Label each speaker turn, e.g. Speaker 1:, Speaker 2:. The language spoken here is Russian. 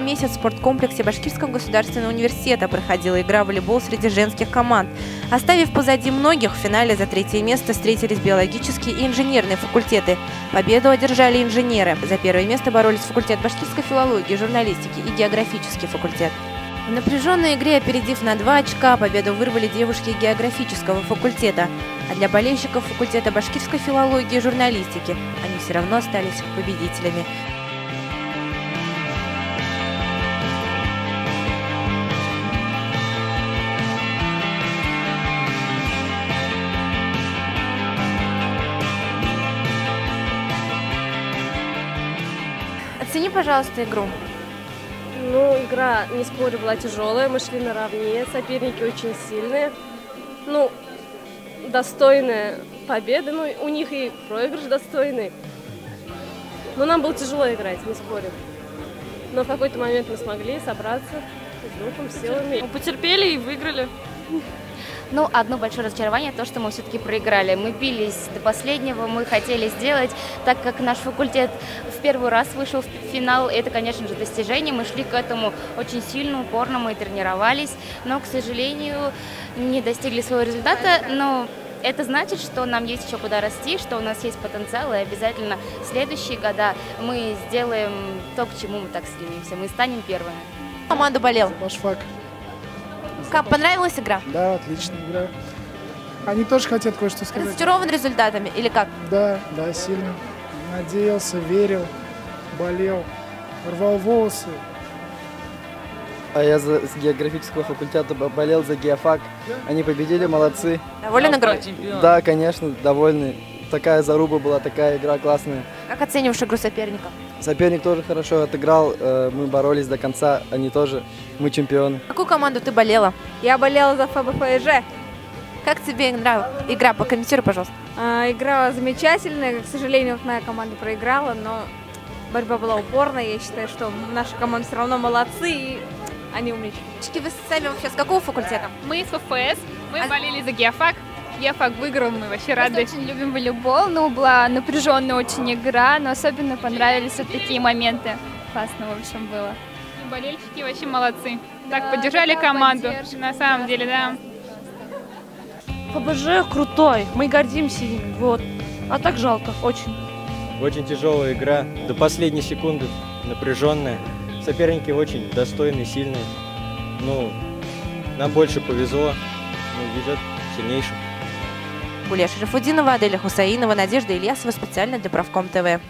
Speaker 1: месяц в спорткомплексе Башкирского государственного университета проходила игра в волейбол среди женских команд. Оставив позади многих, в финале за третье место встретились биологические и инженерные факультеты. Победу одержали инженеры. За первое место боролись факультет башкирской филологии, журналистики и географический факультет. В напряженной игре, опередив на 2 очка, победу вырвали девушки географического факультета. А для болельщиков факультета башкирской филологии и журналистики они все равно остались победителями. Оцени, пожалуйста, игру.
Speaker 2: Ну, игра, не спорю, была тяжелая, мы шли наравне, соперники очень сильные, ну, достойная победа, ну, у них и проигрыш достойный. Но нам было тяжело играть, не спорю. Но в какой-то момент мы смогли собраться с духом, с силами.
Speaker 3: Мы потерпели и выиграли.
Speaker 4: Ну, одно большое разочарование, то, что мы все-таки проиграли. Мы бились до последнего, мы хотели сделать, так как наш факультет в первый раз вышел в финал. Это, конечно же, достижение. Мы шли к этому очень сильно, упорно, мы тренировались, но, к сожалению, не достигли своего результата. Но это значит, что нам есть еще куда расти, что у нас есть потенциал, и обязательно в следующие года мы сделаем то, к чему мы так стремимся. Мы станем первыми.
Speaker 1: Команду болел.
Speaker 5: Башфак.
Speaker 1: Как, понравилась игра?
Speaker 5: Да, отличная игра. Они тоже хотят кое-что сказать.
Speaker 1: Разочарован результатами или как?
Speaker 5: Да, сильно. Надеялся, верил, болел, рвал волосы.
Speaker 6: А я с географического факультета болел за геофак. Они победили, молодцы.
Speaker 1: Доволен игрой?
Speaker 6: Да, конечно, довольны. Такая заруба была, такая игра классная.
Speaker 1: Как оцениваешь игру соперника?
Speaker 6: Соперник тоже хорошо отыграл, мы боролись до конца, они тоже, мы чемпионы.
Speaker 1: Какую команду ты болела?
Speaker 2: Я болела за ФБФЖ.
Speaker 1: Как тебе игра? Прокомментируй, пожалуйста.
Speaker 2: Игра замечательная, к сожалению, моя команда проиграла, но борьба была упорная. Я считаю, что наша команда все равно молодцы, и они умнички.
Speaker 1: Вы сами вообще с какого факультета?
Speaker 3: Мы из ФФС, мы болели за геофак. Геофак выиграл, мы вообще рады.
Speaker 7: Мы очень любим волейбол, но была напряженная очень игра, но особенно понравились вот такие моменты. Классно, в общем, было.
Speaker 3: И болельщики вообще молодцы. Так поддержали команду, на самом деле, да.
Speaker 8: ФБЖ крутой, мы гордимся им, вот. А так жалко, очень.
Speaker 9: Очень тяжелая игра, до последней секунды напряженная. Соперники очень достойные, сильные. Ну, нам больше повезло, везет сильнейшим.
Speaker 1: Булия Шарафудинова, Аделя Хусаинова, Надежда Ильясова специально для Правком ТВ.